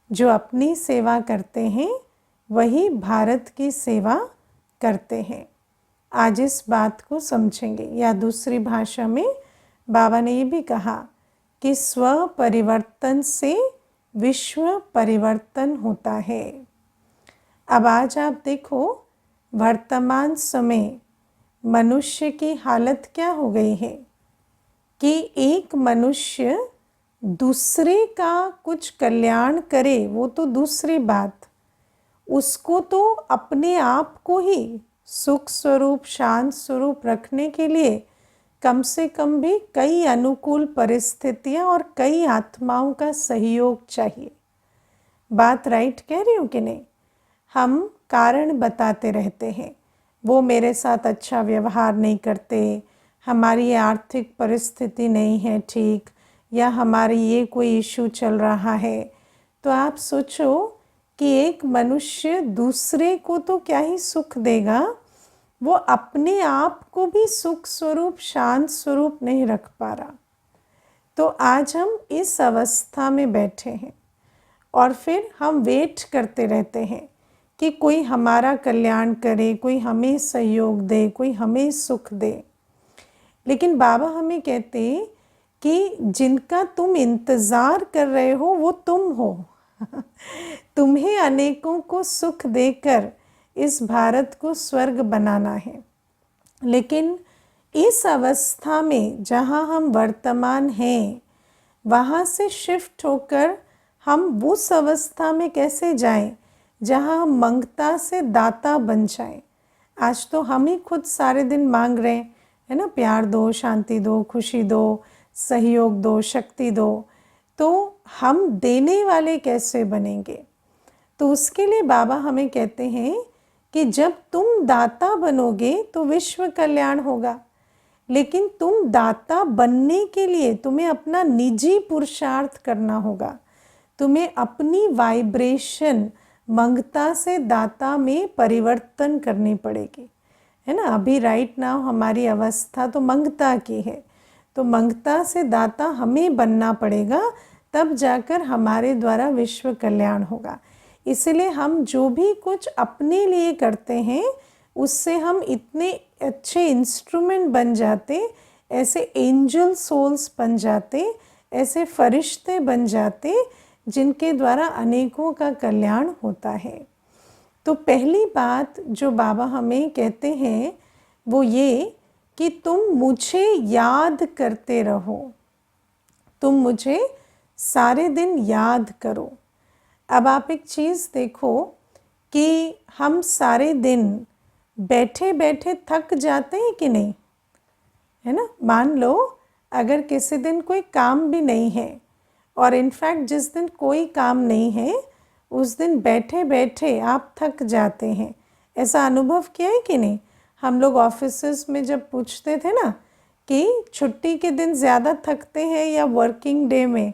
जो अपनी सेवा करते हैं वही भारत की सेवा करते हैं। आज इस बात को समझेंगे। या दूसरी भाषा में बाबा ने ये भी कहा कि स्व परिवर्तन से विश्व परिवर्तन होता है। अब आज आप देखो, वर्तमान समय मनुष्य की हालत क्या हो गई है कि एक मनुष्य दूसरे का कुछ कल्याण करे वो तो दूसरी बात, उसको तो अपने आप को ही सुख स्वरूप शांत स्वरूप रखने के लिए कम से कम भी कई अनुकूल परिस्थितियां और कई आत्माओं का सहयोग चाहिए। बात राइट कह रही हूँ कि नहीं? हम कारण बताते रहते हैं, वो मेरे साथ अच्छा व्यवहार नहीं करते, हमारी आर्थिक परिस्थिति नहीं है ठीक, या हमारी ये कोई इशू चल रहा है। तो आप सोचो कि एक मनुष्य दूसरे को तो क्या ही सुख देगा, वो अपने आप को भी सुख स्वरूप शांत स्वरूप नहीं रख पा रहा। तो आज हम इस अवस्था में बैठे हैं और फिर हम वेट करते रहते हैं कि कोई हमारा कल्याण करे, कोई हमें सहयोग दे, कोई हमें सुख दे। लेकिन बाबा हमें कहते कि जिनका तुम इंतज़ार कर रहे हो वो तुम हो। तुम्हें अनेकों को सुख देकर इस भारत को स्वर्ग बनाना है। लेकिन इस अवस्था में जहाँ हम वर्तमान हैं, वहाँ से शिफ्ट होकर हम उस अवस्था में कैसे जाएं जहाँ हम मंगता से दाता बन जाएं। आज तो हम ही खुद सारे दिन मांग रहे हैं, है ना, प्यार दो, शांति दो, खुशी दो, सहयोग दो, शक्ति दो। तो हम देने वाले कैसे बनेंगे? तो उसके लिए बाबा हमें कहते हैं कि जब तुम दाता बनोगे तो विश्व कल्याण होगा। लेकिन तुम दाता बनने के लिए तुम्हें अपना निजी पुरुषार्थ करना होगा, तुम्हें अपनी वाइब्रेशन मंगता से दाता में परिवर्तन करनी पड़ेगी, है ना। अभी राइट नाउ हमारी अवस्था तो मंगता की है, तो मंगता से दाता हमें बनना पड़ेगा, तब जाकर हमारे द्वारा विश्व कल्याण होगा। इसलिए हम जो भी कुछ अपने लिए करते हैं उससे हम इतने अच्छे इंस्ट्रूमेंट बन जाते, ऐसे एंजल सोल्स बन जाते, ऐसे फरिश्ते बन जाते जिनके द्वारा अनेकों का कल्याण होता है। तो पहली बात जो बाबा हमें कहते हैं वो ये कि तुम मुझे याद करते रहो, तुम मुझे सारे दिन याद करो। अब आप एक चीज़ देखो कि हम सारे दिन बैठे बैठे थक जाते हैं कि नहीं, है ना। मान लो अगर किसी दिन कोई काम भी नहीं है, और इनफैक्ट जिस दिन कोई काम नहीं है उस दिन बैठे बैठे आप थक जाते हैं। ऐसा अनुभव किया है कि नहीं? हम लोग ऑफिसेस में जब पूछते थे ना कि छुट्टी के दिन ज़्यादा थकते हैं या वर्किंग डे में,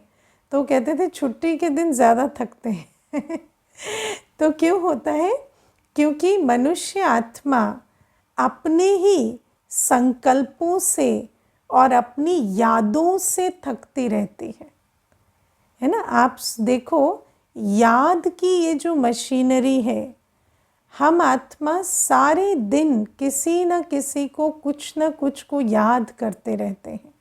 तो कहते थे छुट्टी के दिन ज़्यादा थकते हैं। तो क्यों होता है? क्योंकि मनुष्य आत्मा अपने ही संकल्पों से और अपनी यादों से थकती रहती है ना। आप देखो, याद की ये जो मशीनरी है, हम आत्मा सारे दिन किसी न किसी को कुछ न कुछ को याद करते रहते हैं।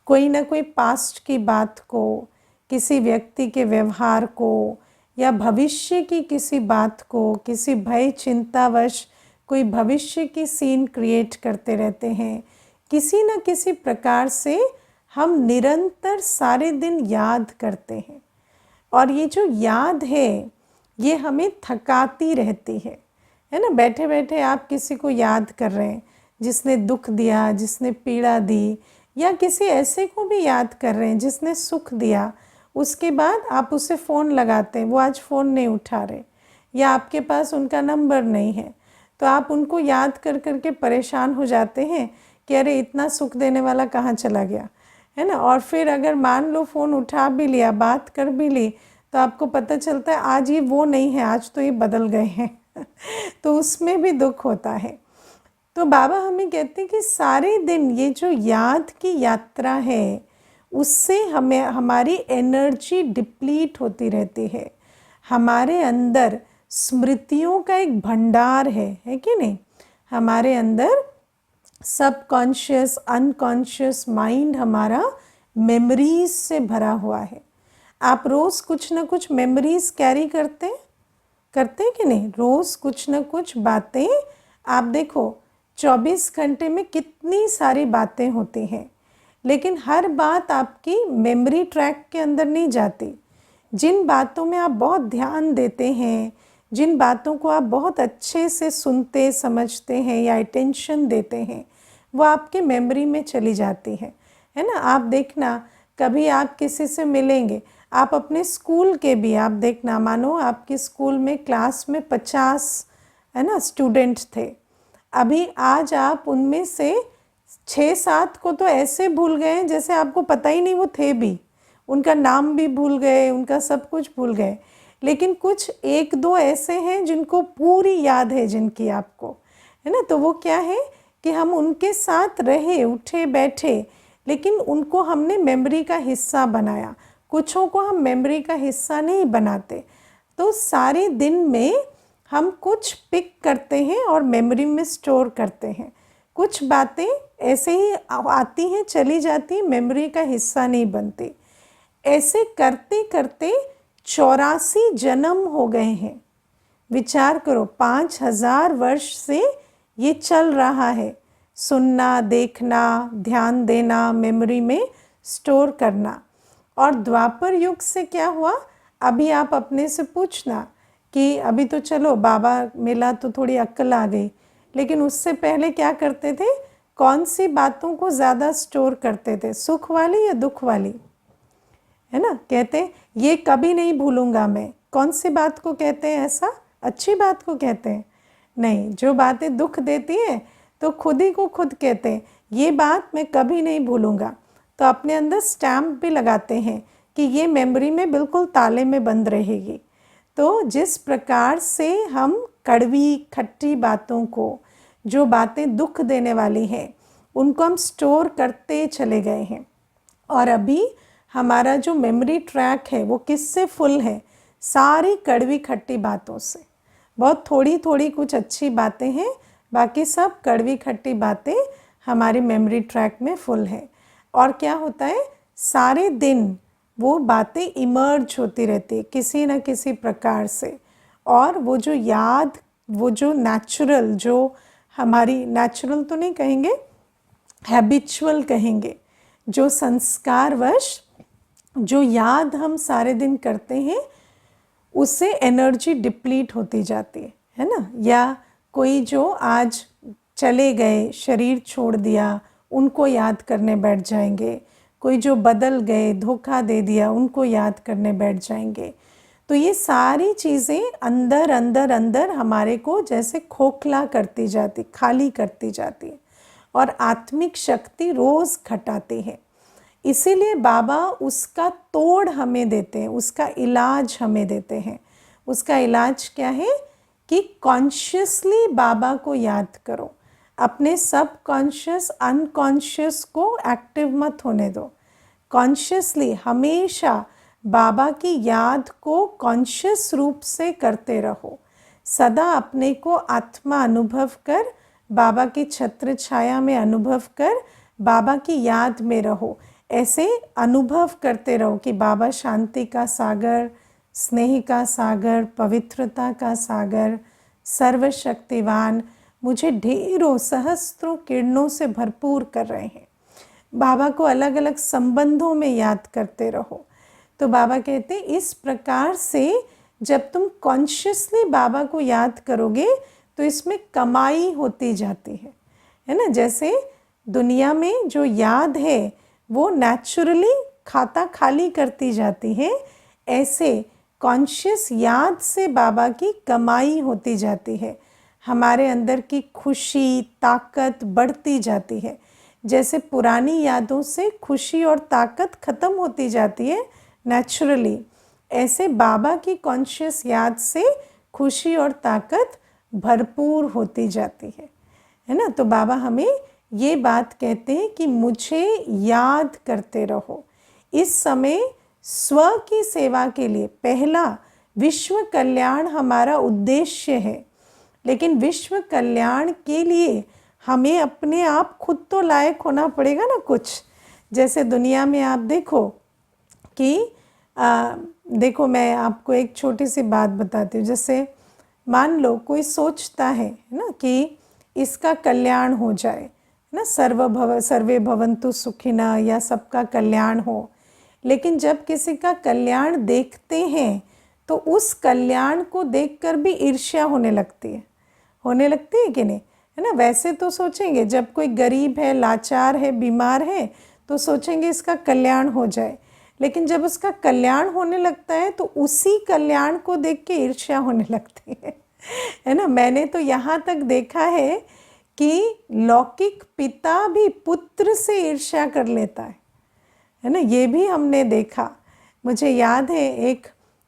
कोई ना कोई पास्ट की बात को, किसी व्यक्ति के व्यवहार को, या भविष्य की किसी बात को, किसी भय चिंतावश कोई भविष्य की सीन क्रिएट करते रहते हैं। किसी न किसी प्रकार से हम निरंतर सारे दिन याद करते हैं, और ये जो याद है ये हमें थकाती रहती है ना। बैठे बैठे आप किसी को याद कर रहे हैं जिसने दुख दिया, जिसने पीड़ा दी, या किसी ऐसे को भी याद कर रहे हैं जिसने सुख दिया। उसके बाद आप उसे फ़ोन लगाते हैं, वो आज फ़ोन नहीं उठा रहे, या आपके पास उनका नंबर नहीं है, तो आप उनको याद कर कर के परेशान हो जाते हैं कि अरे इतना सुख देने वाला कहाँ चला गया, है ना। और फिर अगर मान लो फ़ोन उठा भी लिया, बात कर भी ली, तो आपको पता चलता है आज ये वो नहीं है, आज तो ये बदल गए हैं। तो उसमें भी दुख होता है। तो बाबा हमें कहते हैं कि सारे दिन ये जो याद की यात्रा है उससे हमें हमारी एनर्जी डिप्लीट होती रहती है, हमारे अंदर स्मृतियों का एक भंडार है कि नहीं। हमारे अंदर सबकॉन्शियस अनकॉन्शियस माइंड हमारा मेमोरीज से भरा हुआ है। आप रोज़ कुछ ना कुछ मेमोरीज कैरी करते हैं कि नहीं। रोज़ कुछ ना कुछ बातें, आप देखो 24 घंटे में कितनी सारी बातें होती हैं, लेकिन हर बात आपकी मेमोरी ट्रैक के अंदर नहीं जाती। जिन बातों में आप बहुत ध्यान देते हैं, जिन बातों को आप बहुत अच्छे से सुनते समझते हैं या अटेंशन देते हैं, वो आपके मेमोरी में चली जाती है ना। आप देखना, कभी आप किसी से मिलेंगे, आप अपने स्कूल के भी आप देखना, मानो आपके स्कूल में क्लास में 50 है ना स्टूडेंट थे, अभी आज आप उनमें से 6-7 को तो ऐसे भूल गए हैं जैसे आपको पता ही नहीं वो थे भी, उनका नाम भी भूल गए, उनका सब कुछ भूल गए। लेकिन कुछ 1-2 ऐसे हैं जिनको पूरी याद है, जिनकी आपको, है ना। तो वो क्या है कि हम उनके साथ रहे, उठे बैठे, लेकिन उनको हमने मेमोरी का हिस्सा बनाया। कुछों को हम मेमोरी का हिस्सा नहीं बनाते। तो सारे दिन में हम कुछ पिक करते हैं और मेमोरी में स्टोर करते हैं। कुछ बातें ऐसे ही आती हैं चली जाती, मेमोरी का हिस्सा नहीं बनती। ऐसे करते करते 84 जन्म हो गए हैं। विचार करो, 5000 वर्ष से ये चल रहा है, सुनना, देखना, ध्यान देना, मेमोरी में स्टोर करना। और द्वापर युग से क्या हुआ, अभी आप अपने से पूछना कि अभी तो चलो बाबा मिला तो थोड़ी अक्ल आ गई, लेकिन उससे पहले क्या करते थे, कौन सी बातों को ज़्यादा स्टोर करते थे, सुख वाली या दुख वाली, है ना। कहते ये कभी नहीं भूलूंगा मैं, कौन सी बात को कहते हैं ऐसा, अच्छी बात को कहते हैं नहीं। जो बातें दुख देती हैं तो खुद ही को खुद कहते हैं ये बात मैं कभी नहीं भूलूंगा, तो अपने अंदर स्टैम्प भी लगाते हैं कि ये मेमोरी में बिल्कुल ताले में बंद रहेगी। तो जिस प्रकार से हम कड़वी खट्टी बातों को, जो बातें दुख देने वाली हैं, उनको हम स्टोर करते चले गए हैं। और अभी हमारा जो मेमोरी ट्रैक है वो किससे फुल है, सारी कड़वी खट्टी बातों से। बहुत थोड़ी थोड़ी कुछ अच्छी बातें हैं, बाकी सब कड़वी खट्टी बातें हमारी मेमोरी ट्रैक में फुल है। और क्या होता है, सारे दिन वो बातें इमर्ज होती रहती है किसी न किसी प्रकार से। और वो जो याद, वो जो नेचुरल, जो हमारी नेचुरल तो नहीं कहेंगे, हैबिचुअल कहेंगे, जो संस्कारवश जो याद हम सारे दिन करते हैं, उससे एनर्जी डिप्लीट होती जाती है ना। या कोई जो आज चले गए, शरीर छोड़ दिया, उनको याद करने बैठ जाएंगे। कोई जो बदल गए, धोखा दे दिया, उनको याद करने बैठ जाएंगे। तो ये सारी चीज़ें अंदर अंदर अंदर हमारे को जैसे खोखला करती जाती, खाली करती जाती है, और आत्मिक शक्ति रोज़ घटाती है। इसीलिए बाबा उसका तोड़ हमें देते हैं, उसका इलाज हमें देते हैं। उसका इलाज क्या है कि कॉन्शियसली बाबा को याद करो, अपने सब कॉन्शियस अनकॉन्शियस को एक्टिव मत होने दो। कॉन्शियसली हमेशा बाबा की याद को कॉन्शियस रूप से करते रहो। सदा अपने को आत्मा अनुभव कर, बाबा की छत्र छाया में अनुभव कर, बाबा की याद में रहो। ऐसे अनुभव करते रहो कि बाबा शांति का सागर, स्नेह का सागर, पवित्रता का सागर, सर्वशक्तिवान मुझे ढेरों सहस्त्रों किरणों से भरपूर कर रहे हैं। बाबा को अलग अलग संबंधों में याद करते रहो। तो बाबा कहते हैं इस प्रकार से जब तुम कॉन्शियसली बाबा को याद करोगे तो इसमें कमाई होती जाती है ना। जैसे दुनिया में जो याद है वो नेचुरली खाता खाली करती जाती है, ऐसे कॉन्शियस याद से बाबा की कमाई होती जाती है। हमारे अंदर की खुशी, ताकत बढ़ती जाती है। जैसे पुरानी यादों से खुशी और ताकत ख़त्म होती जाती है नेचुरली, ऐसे बाबा की कॉन्शियस याद से खुशी और ताकत भरपूर होती जाती है ना। तो बाबा हमें ये बात कहते हैं कि मुझे याद करते रहो। इस समय स्व की सेवा के लिए पहला विश्व कल्याण हमारा उद्देश्य है, लेकिन विश्व कल्याण के लिए हमें अपने आप खुद तो लायक होना पड़ेगा ना कुछ। जैसे दुनिया में आप देखो कि देखो मैं आपको एक छोटी सी बात बताती हूँ। जैसे मान लो कोई सोचता है ना कि इसका कल्याण हो जाए ना, सर्वे भवन्तु सुखिनः, या सबका कल्याण हो। लेकिन जब किसी का कल्याण देखते हैं तो उस कल्याण को देखकर भी ईर्ष्या होने लगती है कि नहीं, है ना। वैसे तो सोचेंगे जब कोई गरीब है, लाचार है, बीमार है, तो सोचेंगे इसका कल्याण हो जाए। लेकिन जब उसका कल्याण होने लगता है तो उसी कल्याण को देख के ईर्ष्या होने लगती है ना। मैंने तो यहाँ तक देखा है कि लौकिक पिता भी पुत्र से ईर्ष्या कर लेता है ना। ये भी हमने देखा। मुझे याद है एक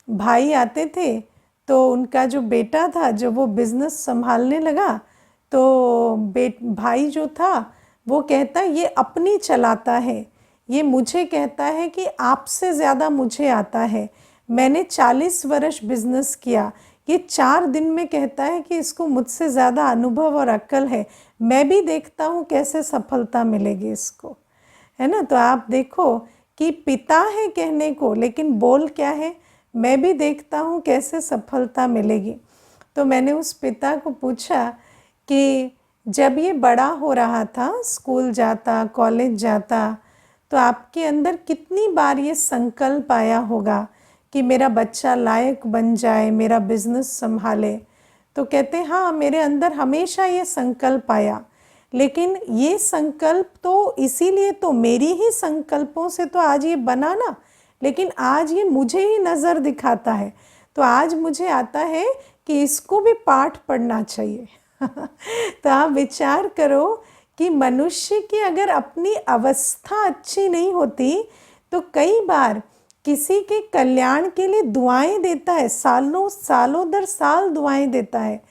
भाई आते थे, तो उनका जो बेटा था, जब वो बिज़नेस संभालने लगा तो भाई जो था वो कहता ये अपनी चलाता है, ये मुझे कहता है कि आपसे ज़्यादा मुझे आता है, मैंने 40 वर्ष बिज़नेस किया, ये 4 दिन में कहता है कि इसको मुझसे ज़्यादा अनुभव और अक्ल है, मैं भी देखता हूँ कैसे सफलता मिलेगी इसको, है ना। तो आप देखो कि पिता है कहने को, लेकिन बोल क्या है, मैं भी देखता हूँ कैसे सफलता मिलेगी। तो मैंने उस पिता को पूछा कि जब ये बड़ा हो रहा था, स्कूल जाता, कॉलेज जाता, तो आपके अंदर कितनी बार ये संकल्प आया होगा कि मेरा बच्चा लायक बन जाए, मेरा बिजनेस संभाले। तो कहते हाँ, मेरे अंदर हमेशा ये संकल्प आया, लेकिन ये संकल्प तो इसीलिए तो मेरी ही संकल्पों से तो आज ये बना ना, लेकिन आज ये मुझे ही नज़र दिखाता है। तो आज मुझे आता है कि इसको भी पाठ पढ़ना चाहिए तो आप विचार करो कि मनुष्य की अगर अपनी अवस्था अच्छी नहीं होती तो कई बार किसी के कल्याण के लिए दुआएं देता है, सालों सालों दर साल दुआएं देता है,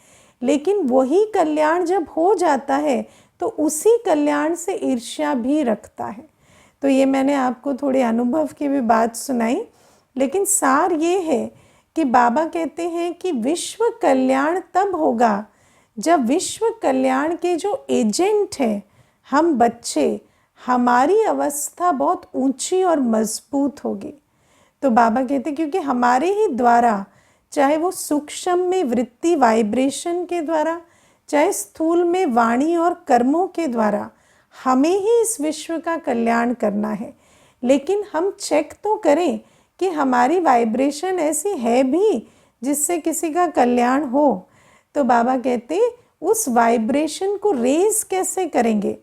लेकिन वही कल्याण जब हो जाता है तो उसी कल्याण से ईर्ष्या भी रखता है। तो ये मैंने आपको थोड़े अनुभव की भी बात सुनाई, लेकिन सार ये है कि बाबा कहते हैं कि विश्व कल्याण तब होगा जब विश्व कल्याण के जो एजेंट हैं, हम बच्चे, हमारी अवस्था बहुत ऊंची और मजबूत होगी। तो बाबा कहते क्योंकि हमारे ही द्वारा, चाहे वो सूक्ष्म में वृत्ति वाइब्रेशन के द्वारा, चाहे स्थूल में वाणी और कर्मों के द्वारा, हमें ही इस विश्व का कल्याण करना है। लेकिन हम चेक तो करें कि हमारी वाइब्रेशन ऐसी है भी जिससे किसी का कल्याण हो। तो बाबा कहते उस वाइब्रेशन को रेज कैसे करेंगे।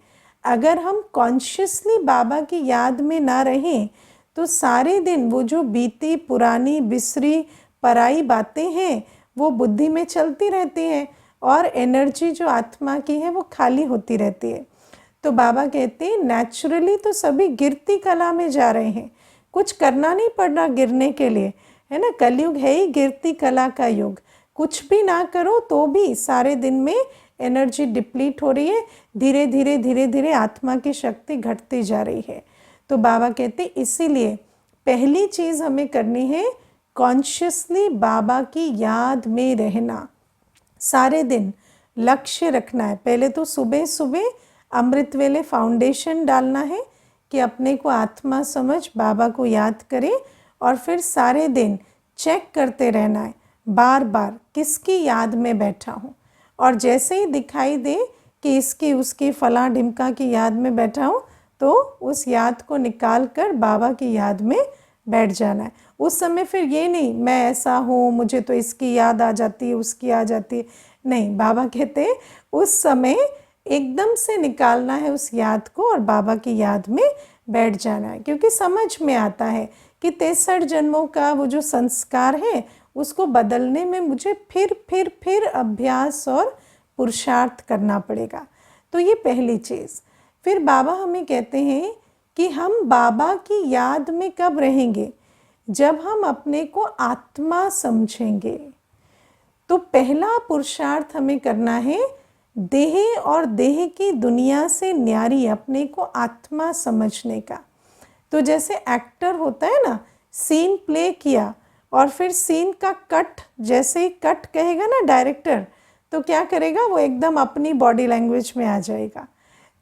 अगर हम कॉन्शियसली बाबा की याद में ना रहें तो सारे दिन वो जो बीती पुरानी बिसरी पराई बातें हैं वो बुद्धि में चलती रहती हैं और एनर्जी जो आत्मा की है वो खाली होती रहती है। तो बाबा कहते हैं नेचुरली तो सभी गिरती कला में जा रहे हैं, कुछ करना नहीं पड़ रहा गिरने के लिए, है ना। कलयुग है ही गिरती कला का युग। कुछ भी ना करो तो भी सारे दिन में एनर्जी डिप्लीट हो रही है, धीरे धीरे धीरे धीरे आत्मा की शक्ति घटती जा रही है। तो बाबा कहते इसीलिए पहली चीज़ हमें करनी है कॉन्शियसली बाबा की याद में रहना, सारे दिन लक्ष्य रखना है। पहले तो सुबह सुबह अमृत वेले फाउंडेशन डालना है कि अपने को आत्मा समझ बाबा को याद करें, और फिर सारे दिन चेक करते रहना है बार बार किसकी याद में बैठा हूँ, और जैसे ही दिखाई दे कि इसकी उसकी फला ढिमका की याद में बैठा हूँ तो उस याद को निकाल कर बाबा की याद में बैठ जाना है। उस समय फिर ये नहीं मैं ऐसा हूँ, मुझे तो इसकी याद आ जाती है, उसकी आ जाती है, नहीं। बाबा कहते उस समय एकदम से निकालना है उस याद को और बाबा की याद में बैठ जाना है, क्योंकि समझ में आता है कि 63 जन्मों का वो जो संस्कार है उसको बदलने में मुझे फिर अभ्यास और पुरुषार्थ करना पड़ेगा। तो ये पहली चीज़। फिर बाबा हमें कहते हैं कि हम बाबा की याद में कब रहेंगे, जब हम अपने को आत्मा समझेंगे। तो पहला पुरुषार्थ हमें करना है देह और देह की दुनिया से न्यारी अपने को आत्मा समझने का। तो जैसे एक्टर होता है ना, सीन प्ले किया, और फिर सीन का कट, जैसे ही कट कहेगा ना डायरेक्टर, तो क्या करेगा, वो एकदम अपनी बॉडी लैंग्वेज में आ जाएगा।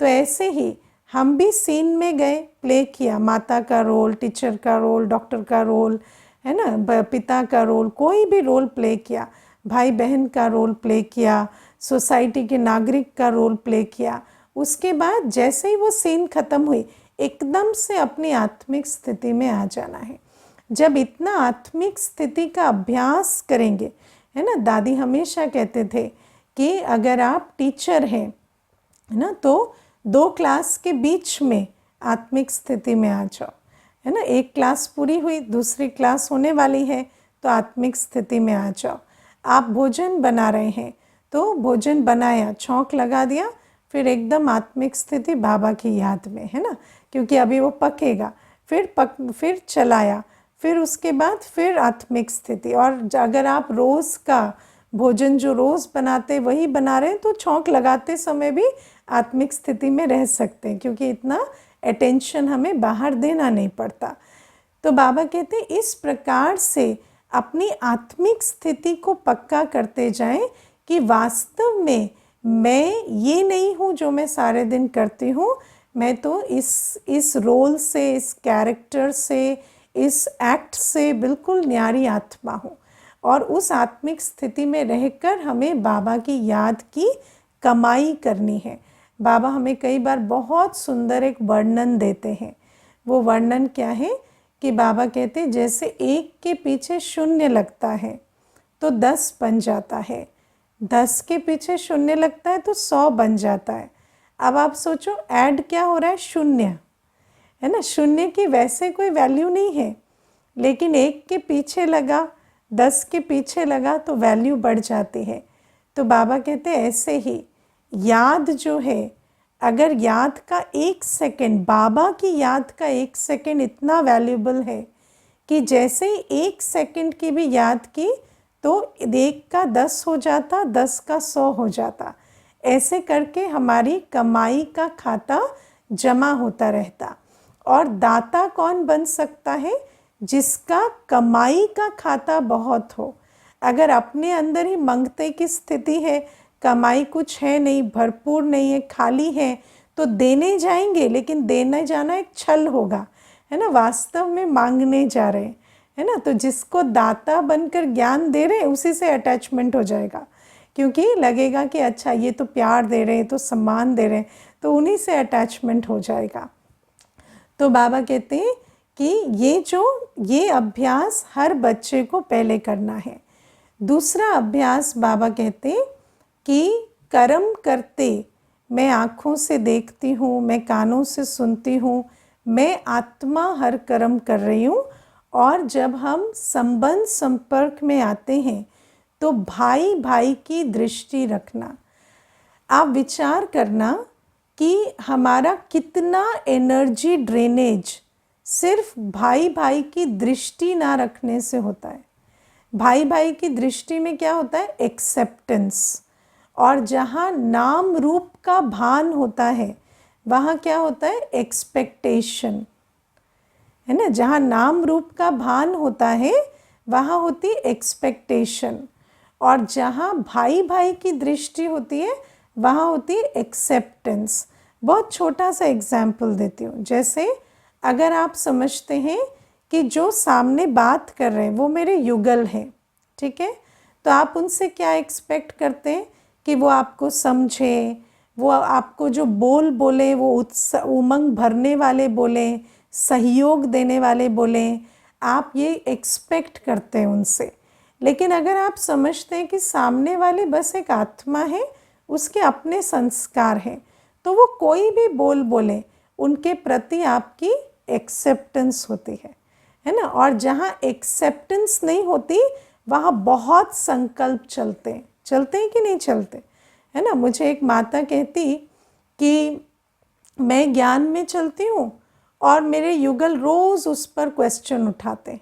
तो ऐसे ही हम भी सीन में गए, प्ले किया, माता का रोल, टीचर का रोल, डॉक्टर का रोल, है ना, पिता का रोल, कोई भी रोल प्ले किया, भाई बहन का रोल प्ले किया, सोसाइटी के नागरिक का रोल प्ले किया। उसके बाद जैसे ही वो सीन ख़त्म हुई, एकदम से अपनी आत्मिक स्थिति में आ जाना है। जब इतना आत्मिक स्थिति का अभ्यास करेंगे, है ना, दादी हमेशा कहते थे कि अगर आप टीचर हैं, है ना, तो 2 क्लास के बीच में आत्मिक स्थिति में आ जाओ, है ना। एक क्लास पूरी हुई, दूसरी क्लास होने वाली है, तो आत्मिक स्थिति में आ जाओ। आप भोजन बना रहे हैं, तो भोजन बनाया, छौंक लगा दिया, फिर एकदम आत्मिक स्थिति बाबा की याद में, है ना, क्योंकि अभी वो पकेगा, फिर चलाया, फिर उसके बाद फिर आत्मिक स्थिति। और अगर आप रोज़ का भोजन जो रोज़ बनाते वही बना रहे हैं, तो छौंक लगाते समय भी आत्मिक स्थिति में रह सकते हैं, क्योंकि इतना अटेंशन हमें बाहर देना नहीं पड़ता। तो बाबा कहते हैं इस प्रकार से अपनी आत्मिक स्थिति को पक्का करते जाएं कि वास्तव में मैं ये नहीं हूँ जो मैं सारे दिन करती हूँ, मैं तो इस रोल से, इस कैरेक्टर से, इस एक्ट से बिल्कुल न्यारी आत्मा हूँ। और उस आत्मिक स्थिति में रहकर हमें बाबा की याद की कमाई करनी है। बाबा हमें कई बार बहुत सुंदर एक वर्णन देते हैं। वो वर्णन क्या है कि बाबा कहते हैं जैसे 1 के पीछे 0 लगता है तो 10 बन जाता है, 10 के पीछे 0 लगता है तो 100 बन जाता है। अब आप सोचो ऐड क्या हो रहा है, 0, है ना। 0 की वैसे कोई वैल्यू नहीं है, लेकिन 1 के पीछे लगा, 10 के पीछे लगा तो वैल्यू बढ़ जाती है। तो बाबा कहते हैं ऐसे ही याद जो है, अगर याद का 1 सेकेंड, बाबा की याद का 1 सेकेंड इतना वैल्यूबल है कि जैसे ही 1 सेकेंड की भी याद की तो 1 का 10 हो जाता, 10 का 100 हो जाता। ऐसे करके हमारी कमाई का खाता जमा होता रहता। और दाता कौन बन सकता है, जिसका कमाई का खाता बहुत हो। अगर अपने अंदर ही मंगते की स्थिति है, कमाई कुछ है नहीं, भरपूर नहीं है, खाली है, तो देने जाएंगे, लेकिन देने जाना एक छल होगा, है ना, वास्तव में मांगने जा रहे हैं, है ना। तो जिसको दाता बनकर ज्ञान दे रहे हैं उसी से अटैचमेंट हो जाएगा, क्योंकि लगेगा कि अच्छा ये तो प्यार दे रहे हैं, तो सम्मान दे रहे हैं, तो उन्हीं से अटैचमेंट हो जाएगा। तो बाबा कहते हैं कि ये अभ्यास हर बच्चे को पहले करना है। दूसरा अभ्यास बाबा कहते हैं कि कर्म करते मैं आँखों से देखती हूँ, मैं कानों से सुनती हूँ, मैं आत्मा हर कर्म कर रही हूँ। और जब हम संबंध संपर्क में आते हैं तो भाई भाई की दृष्टि रखना। आप विचार करना कि हमारा कितना एनर्जी ड्रेनेज सिर्फ भाई भाई की दृष्टि ना रखने से होता है। भाई भाई की दृष्टि में क्या होता है, एक्सेप्टेंस। और जहाँ नाम रूप का भान होता है वहाँ क्या होता है, एक्सपेक्टेशन, है ना। जहाँ नाम रूप का भान होता है वहाँ होती एक्सपेक्टेशन। और जहाँ भाई भाई की दृष्टि होती है वहाँ होती है एक्सेप्टेंस। बहुत छोटा सा एग्जाम्पल देती हूँ। जैसे अगर आप समझते हैं कि जो सामने बात कर रहे हैं वो मेरे युगल हैं, ठीक है, तो आप उनसे क्या एक्सपेक्ट करते हैं कि वो आपको समझे, वो आपको जो बोले वो उमंग भरने वाले बोले, सहयोग देने वाले बोले, आप ये एक्सपेक्ट करते हैं उनसे। लेकिन अगर आप समझते हैं कि सामने वाले बस एक आत्मा है, उसके अपने संस्कार हैं, तो वो कोई भी बोले उनके प्रति आपकी एक्सेप्टेंस होती है ना। और जहाँ एक्सेप्टेंस नहीं होती वहाँ बहुत संकल्प चलते हैं कि नहीं चलते, है ना। मुझे एक माता कहती कि मैं ज्ञान में चलती हूँ और मेरे युगल रोज़ उस पर क्वेश्चन उठाते,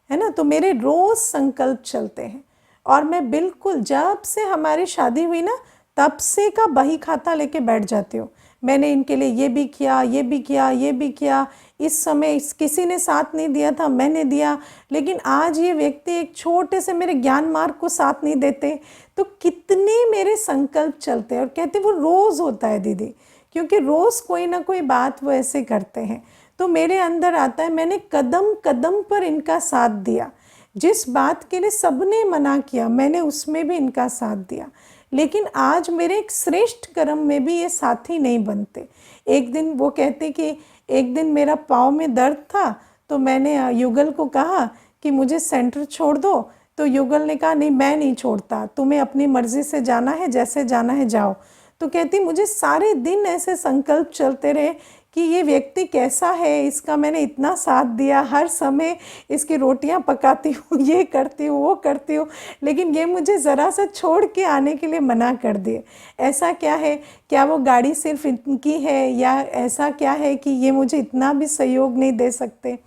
है ना, तो मेरे रोज़ संकल्प चलते हैं। और मैं बिल्कुल जब से हमारी शादी हुई ना तब से का बही खाता लेके बैठ जाती हूँ। मैंने इनके लिए ये भी किया, ये भी किया, ये भी किया, इस समय किसी ने साथ नहीं दिया था, मैंने दिया, लेकिन आज ये व्यक्ति एक छोटे से मेरे ज्ञान मार्ग को साथ नहीं देते। तो कितने मेरे संकल्प चलते हैं। और कहते वो रोज़ होता है दीदी, क्योंकि रोज़ कोई ना कोई बात वो ऐसे करते हैं। तो मेरे अंदर आता है, मैंने कदम कदम पर इनका साथ दिया, जिस बात के लिए सबने मना किया मैंने उसमें भी इनका साथ दिया, लेकिन आज मेरे एक श्रेष्ठ कर्म में भी ये साथी नहीं बनते। एक दिन वो कहते कि एक दिन मेरा पाँव में दर्द था, तो मैंने युगल को कहा कि मुझे सेंटर छोड़ दो। तो युगल ने कहा नहीं, मैं नहीं छोड़ता, तुम्हें अपनी मर्ज़ी से जाना है, जैसे जाना है जाओ। तो कहती मुझे सारे दिन ऐसे संकल्प चलते रहे कि ये व्यक्ति कैसा है, इसका मैंने इतना साथ दिया, हर समय इसकी रोटियां पकाती हूँ, ये करती हूँ, वो करती हूँ, लेकिन ये मुझे ज़रा सा छोड़ के आने के लिए मना कर दिए। ऐसा क्या है, क्या वो गाड़ी सिर्फ इनकी है, या ऐसा क्या है कि ये मुझे इतना भी सहयोग नहीं दे सकते।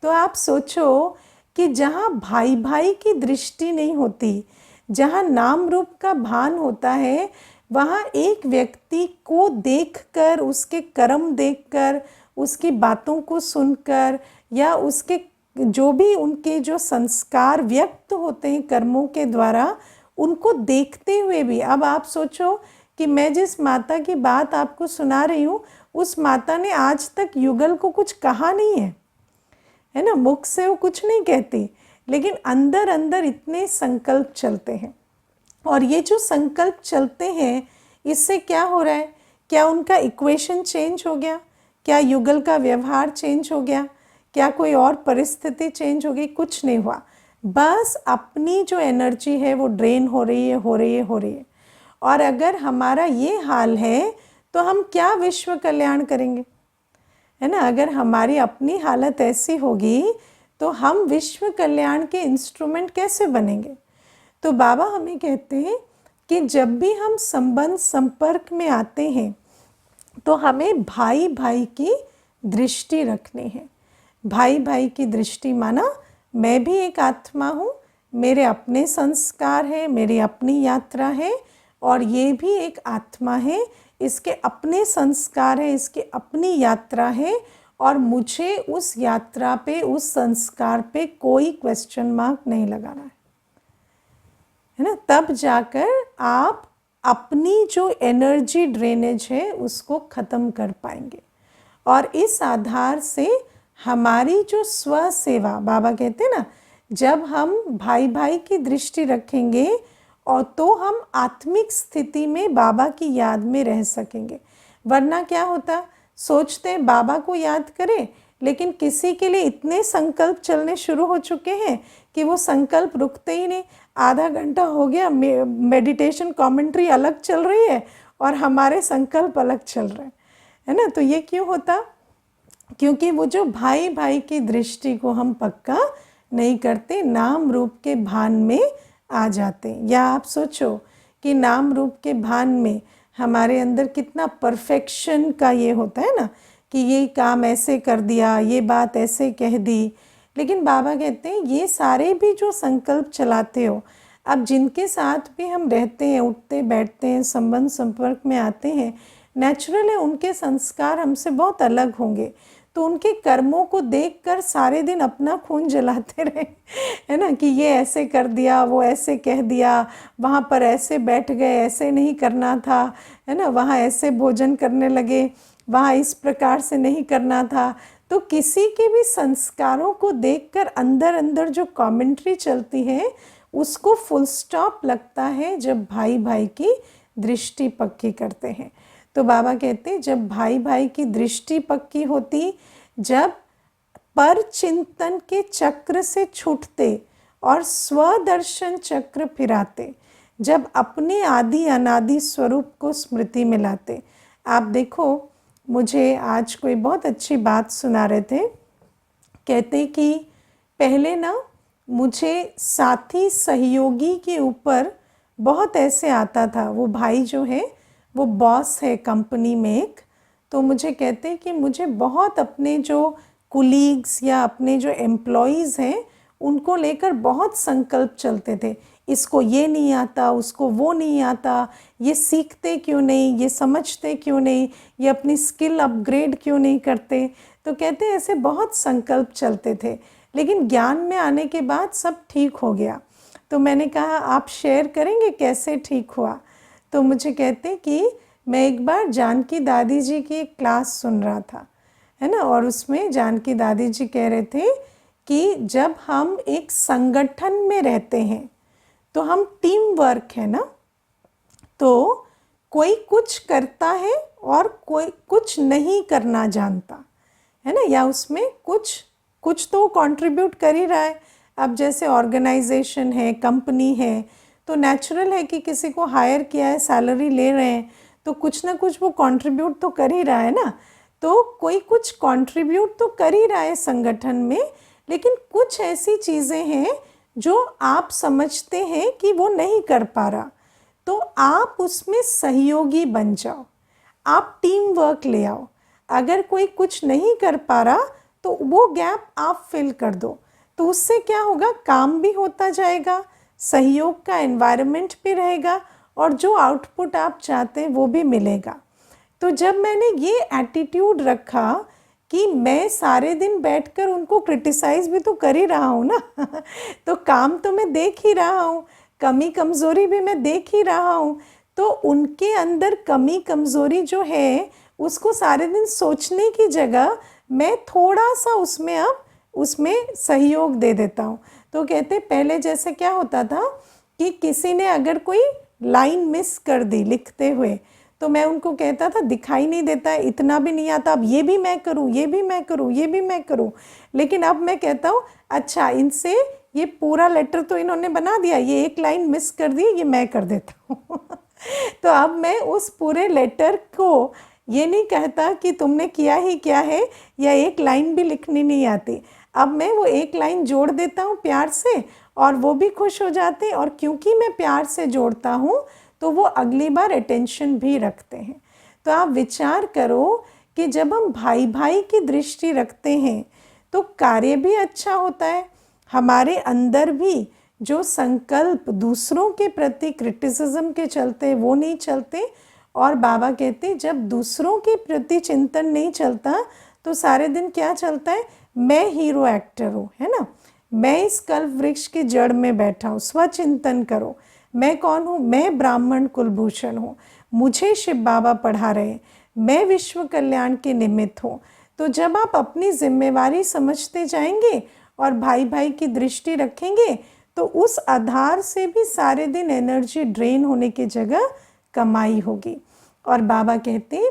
तो आप सोचो कि जहाँ भाई भाई की दृष्टि नहीं होती, जहाँ नाम रूप का भान होता है, वहाँ एक व्यक्ति को देखकर, उसके कर्म देखकर, उसकी बातों को सुनकर, या उसके जो भी उनके जो संस्कार व्यक्त होते हैं कर्मों के द्वारा, उनको देखते हुए भी, अब आप सोचो कि मैं जिस माता की बात आपको सुना रही हूँ, उस माता ने आज तक युगल को कुछ कहा नहीं है ना, मुख से वो कुछ नहीं कहती, लेकिन अंदर अंदर इतने संकल्प चलते हैं। और ये जो संकल्प चलते हैं, इससे क्या हो रहा है, क्या उनका इक्वेशन चेंज हो गया, क्या युगल का व्यवहार चेंज हो गया, क्या कोई और परिस्थिति चेंज हो गई? कुछ नहीं हुआ। बस अपनी जो एनर्जी है वो ड्रेन हो रही है, हो रही है, हो रही है। और अगर हमारा ये हाल है तो हम क्या विश्व कल्याण करेंगे, है ना। अगर हमारी अपनी हालत ऐसी होगी तो हम विश्व कल्याण के इंस्ट्रूमेंट कैसे बनेंगे। तो बाबा हमें कहते हैं कि जब भी हम संबंध संपर्क में आते हैं तो हमें भाई भाई की दृष्टि रखनी है। भाई भाई की दृष्टि माना मैं भी एक आत्मा हूँ, मेरे अपने संस्कार हैं, मेरी अपनी यात्रा है, और ये भी एक आत्मा है, इसके अपने संस्कार है, इसकी अपनी यात्रा है, और मुझे उस यात्रा पे, उस संस्कार पे कोई क्वेश्चन मार्क नहीं लगाना है ना। तब जाकर आप अपनी जो एनर्जी ड्रेनेज है उसको ख़त्म कर पाएंगे। और इस आधार से हमारी जो स्व सेवा, बाबा कहते हैं ना, जब हम भाई भाई की दृष्टि रखेंगे और तो हम आत्मिक स्थिति में बाबा की याद में रह सकेंगे। वरना क्या होता, सोचते हैं बाबा को याद करें, लेकिन किसी के लिए इतने संकल्प चलने शुरू हो चुके हैं कि वो संकल्प रुकते ही नहीं। आधा घंटा हो गया, मेडिटेशन कमेंट्री अलग चल रही है और हमारे संकल्प अलग चल रहे हैं, है ना। तो ये क्यों होता, क्योंकि वो जो भाई भाई की दृष्टि को हम पक्का नहीं करते, नाम रूप के भान में आ जाते। या आप सोचो कि नाम रूप के भान में हमारे अंदर कितना परफेक्शन का ये होता है ना, कि ये काम ऐसे कर दिया, ये बात ऐसे कह दी। लेकिन बाबा कहते हैं ये सारे भी जो संकल्प चलाते हो, अब जिनके साथ भी हम रहते हैं, उठते बैठते हैं, संबंध संपर्क में आते हैं, नेचुरल है उनके संस्कार हमसे बहुत अलग होंगे। तो उनके कर्मों को देखकर सारे दिन अपना खून जलाते रहे, है ना, कि ये ऐसे कर दिया, वो ऐसे कह दिया, वहाँ पर ऐसे बैठ गए, ऐसे नहीं करना था, है ना, वहाँ ऐसे भोजन करने लगे, वहाँ इस प्रकार से नहीं करना था। तो किसी के भी संस्कारों को देखकर अंदर अंदर जो कमेंट्री चलती है उसको फुल स्टॉप लगता है जब भाई भाई की दृष्टि पक्की करते हैं। तो बाबा कहते हैं जब भाई भाई की दृष्टि पक्की होती, जब पर चिंतन के चक्र से छूटते और स्वदर्शन चक्र फिराते, जब अपने आदि अनादि स्वरूप को स्मृति में लाते। आप देखो, मुझे आज कोई बहुत अच्छी बात सुना रहे थे, कहते कि पहले ना मुझे साथी सहयोगी के ऊपर बहुत ऐसे आता था। वो भाई जो है वो बॉस है कंपनी में एक, तो मुझे कहते कि मुझे बहुत अपने जो कुलीग्स या अपने जो एम्प्लॉयज़ हैं उनको लेकर बहुत संकल्प चलते थे। इसको ये नहीं आता, उसको वो नहीं आता, ये सीखते क्यों नहीं, ये समझते क्यों नहीं, ये अपनी स्किल अपग्रेड क्यों नहीं करते। तो कहते हैं ऐसे बहुत संकल्प चलते थे, लेकिन ज्ञान में आने के बाद सब ठीक हो गया। तो मैंने कहा आप शेयर करेंगे कैसे ठीक हुआ। तो मुझे कहते कि मैं एक बार जानकी दादी जी की एक क्लास सुन रहा था, है ना, और उसमें जानकी दादी जी कह रहे थे कि जब हम एक संगठन में रहते हैं तो हम टीम वर्क है ना, तो कोई कुछ करता है और कोई कुछ नहीं करना जानता है ना, या उसमें कुछ तो कंट्रीब्यूट कर ही रहा है। अब जैसे ऑर्गेनाइजेशन है, कंपनी है, तो नेचुरल है कि किसी को हायर किया है, सैलरी ले रहे हैं, तो कुछ ना कुछ वो कंट्रीब्यूट तो कर ही रहा है ना। तो कोई कुछ कंट्रीब्यूट तो कर ही रहा है संगठन में, लेकिन कुछ ऐसी चीज़ें हैं जो आप समझते हैं कि वो नहीं कर पा रहा, तो आप उसमें सहयोगी बन जाओ, आप टीम वर्क ले आओ। अगर कोई कुछ नहीं कर पा रहा तो वो गैप आप फिल कर दो, तो उससे क्या होगा, काम भी होता जाएगा, सहयोग का एनवायरनमेंट भी रहेगा, और जो आउटपुट आप चाहते हैं वो भी मिलेगा। तो जब मैंने ये एटीट्यूड रखा कि मैं सारे दिन बैठकर उनको क्रिटिसाइज़ भी तो कर ही रहा हूँ ना तो काम तो मैं देख ही रहा हूँ, कमी कमज़ोरी भी मैं देख ही रहा हूँ, तो उनके अंदर कमी कमज़ोरी जो है उसको सारे दिन सोचने की जगह मैं थोड़ा सा उसमें सहयोग दे देता हूँ। तो कहते पहले जैसे क्या होता था कि किसी ने अगर कोई लाइन मिस कर दी लिखते हुए, तो मैं उनको कहता था दिखाई नहीं देता है, इतना भी नहीं आता, अब ये भी मैं करूँ, ये भी मैं करूँ, ये भी मैं करूँ। लेकिन अब मैं कहता हूँ अच्छा इनसे ये पूरा लेटर तो इन्होंने बना दिया, ये एक लाइन मिस कर दी, ये मैं कर देता हूँ तो अब मैं उस पूरे लेटर को ये नहीं कहता कि तुमने किया ही क्या है, या एक लाइन भी लिखनी नहीं आती। अब मैं वो एक लाइन जोड़ देता हूँ प्यार से, और वो भी खुश हो जाते हैं, और क्योंकि मैं प्यार से जोड़ता हूँ तो वो अगली बार अटेंशन भी रखते हैं। तो आप विचार करो कि जब हम भाई भाई की दृष्टि रखते हैं तो कार्य भी अच्छा होता है, हमारे अंदर भी जो संकल्प दूसरों के प्रति क्रिटिसिज्म के चलते वो नहीं चलते। और बाबा कहते जब दूसरों के प्रति चिंतन नहीं चलता तो सारे दिन क्या चलता है, मैं हीरो एक्टर हूँ, है ना, मैं इस कल्प वृक्ष की जड़ में बैठा हूँ, स्वचिंतन करो, मैं कौन हूँ, मैं ब्राह्मण कुलभूषण हूँ, मुझे शिव बाबा पढ़ा रहे, मैं विश्व कल्याण के निमित्त हूँ। तो जब आप अपनी जिम्मेवारी समझते जाएंगे और भाई भाई की दृष्टि रखेंगे तो उस आधार से भी सारे दिन एनर्जी ड्रेन होने की जगह कमाई होगी। और बाबा कहते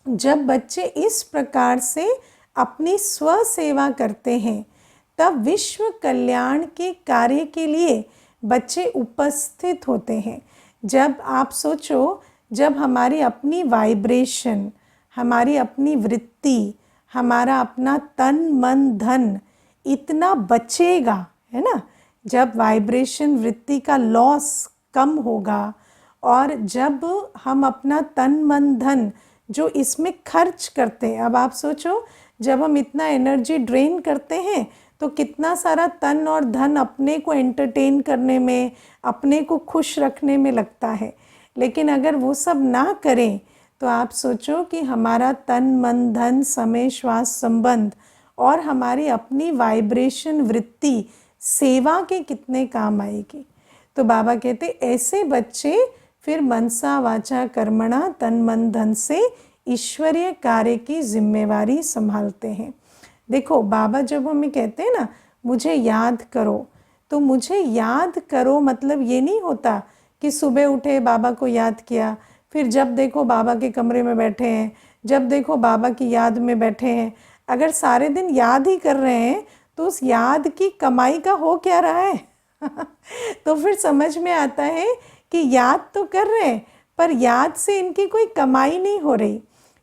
जब बच्चे इस प्रकार से अपनी स्व सेवा करते हैं तब विश्व कल्याण के कार्य के लिए बच्चे उपस्थित होते हैं। जब आप सोचो, जब हमारी अपनी वाइब्रेशन, हमारी अपनी वृत्ति, हमारा अपना तन मन धन इतना बचेगा, है ना, जब वाइब्रेशन वृत्ति का लॉस कम होगा, और जब हम अपना तन मन धन जो इसमें खर्च करते हैं, अब आप सोचो जब हम इतना एनर्जी ड्रेन करते हैं तो कितना सारा तन और धन अपने को एंटरटेन करने में, अपने को खुश रखने में लगता है। लेकिन अगर वो सब ना करें तो आप सोचो कि हमारा तन मन धन समय श्वास संबंध और हमारी अपनी वाइब्रेशन वृत्ति सेवा के कितने काम आएगी। तो बाबा कहते ऐसे बच्चे फिर मनसा वाचा कर्मणा तन मन धन से ईश्वरीय कार्य की जिम्मेवारी संभालते हैं। देखो बाबा जब हमें कहते हैं ना मुझे याद करो, तो मुझे याद करो मतलब ये नहीं होता कि सुबह उठे बाबा को याद किया, फिर जब देखो बाबा के कमरे में बैठे हैं, जब देखो बाबा की याद में बैठे हैं। अगर सारे दिन याद ही कर रहे हैं तो उस याद की कमाई का हो क्या रहा है तो फिर समझ में आता है कि याद तो कर रहे हैं पर याद से इनकी कोई कमाई नहीं हो रही,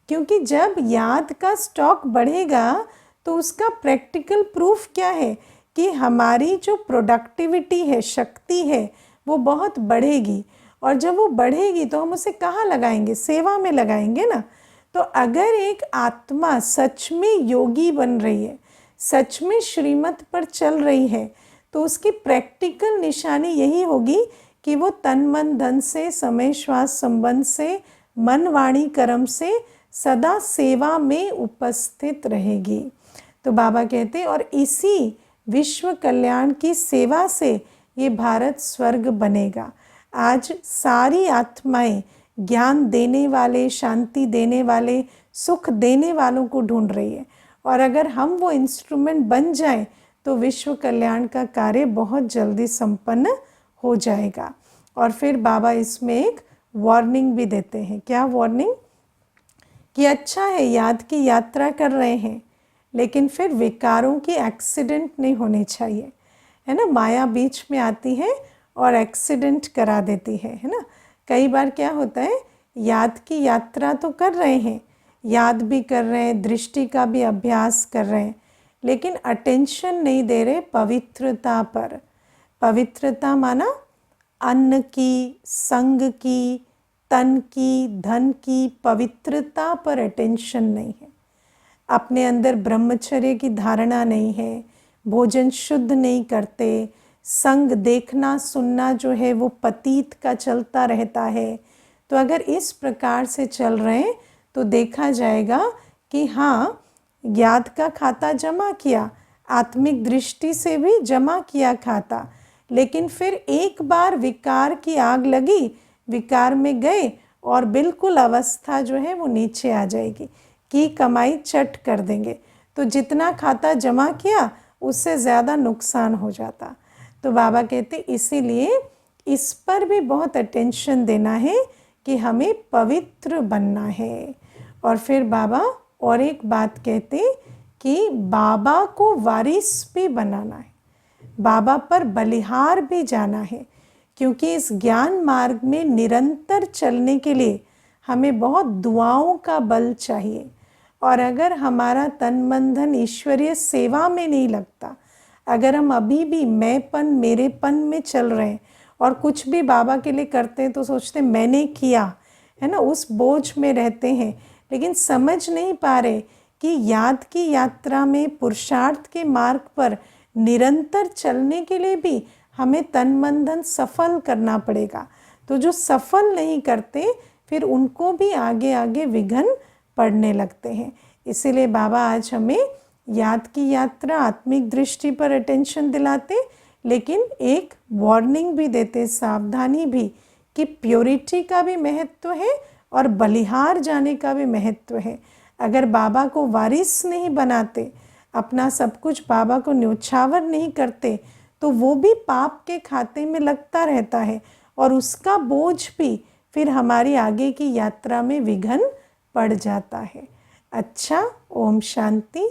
क्योंकि जब याद का स्टॉक बढ़ेगा तो उसका प्रैक्टिकल प्रूफ क्या है कि हमारी जो प्रोडक्टिविटी है, शक्ति है, वो बहुत बढ़ेगी। और जब वो बढ़ेगी तो हम उसे कहाँ लगाएंगे, सेवा में लगाएंगे ना। तो अगर एक आत्मा सच में योगी बन रही है, सच में श्रीमत पर चल रही है, तो उसकी प्रैक्टिकल निशानी यही होगी कि वो तन मन धन से, समय श्वास संबंध से, मन वाणी कर्म से सदा सेवा में उपस्थित रहेगी। तो बाबा कहते और इसी विश्व कल्याण की सेवा से ये भारत स्वर्ग बनेगा। आज सारी आत्माएं ज्ञान देने वाले, शांति देने वाले, सुख देने वालों को ढूंढ रही है, और अगर हम वो इंस्ट्रूमेंट बन जाएं तो विश्व कल्याण का कार्य बहुत जल्दी संपन्न हो जाएगा। और फिर बाबा इसमें एक वार्निंग भी देते हैं। क्या वार्निंग? कि अच्छा है याद की यात्रा कर रहे हैं, लेकिन फिर विकारों की एक्सीडेंट नहीं होने चाहिए, है ना। माया बीच में आती है और एक्सीडेंट करा देती है ना। कई बार क्या होता है, याद की यात्रा तो कर रहे हैं, याद भी कर रहे हैं, दृष्टि का भी अभ्यास कर रहे हैं, लेकिन अटेंशन नहीं दे रहे पवित्रता पर। पवित्रता माना अन्न की, संग की, तन की, धन की पवित्रता पर अटेंशन नहीं है। अपने अंदर ब्रह्मचर्य की धारणा नहीं है, भोजन शुद्ध नहीं करते, संग देखना सुनना जो है वो पतीत का चलता रहता है। तो अगर इस प्रकार से चल रहे हैं तो देखा जाएगा कि हाँ, याद का खाता जमा किया, आत्मिक दृष्टि से भी जमा किया खाता, लेकिन फिर एक बार विकार की आग लगी, विकार में गए और बिल्कुल अवस्था जो है वो नीचे आ जाएगी कि कमाई चट कर देंगे। तो जितना खाता जमा किया उससे ज़्यादा नुकसान हो जाता। तो बाबा कहते इसीलिए इस पर भी बहुत अटेंशन देना है कि हमें पवित्र बनना है। और फिर बाबा और एक बात कहते कि बाबा को वारिस भी बनाना है, बाबा पर बलिहार भी जाना है, क्योंकि इस ज्ञान मार्ग में निरंतर चलने के लिए हमें बहुत दुआओं का बल चाहिए। और अगर हमारा तन मन धन ईश्वरीय सेवा में नहीं लगता, अगर हम अभी भी मैंपन मेरेपन में चल रहे हैं और कुछ भी बाबा के लिए करते हैं तो सोचते मैंने किया, है ना, उस बोझ में रहते हैं, लेकिन समझ नहीं पा रहे कि याद की यात्रा में पुरुषार्थ के मार्ग पर निरंतर चलने के लिए भी हमें तन मन धन सफल करना पड़ेगा। तो जो सफल नहीं करते फिर उनको भी आगे आगे विघ्न पड़ने लगते हैं। इसीलिए बाबा आज हमें याद की यात्रा, आत्मिक दृष्टि पर अटेंशन दिलाते, लेकिन एक वार्निंग भी देते, सावधानी भी, कि प्योरिटी का भी महत्व है और बलिहार जाने का भी महत्व है। अगर बाबा को वारिस नहीं बनाते, अपना सब कुछ बाबा को न्योछावर नहीं करते, तो वो भी पाप के खाते में लगता रहता है और उसका बोझ भी फिर हमारी आगे की यात्रा में विघ्न पड़ जाता है। अच्छा, ओम शांति।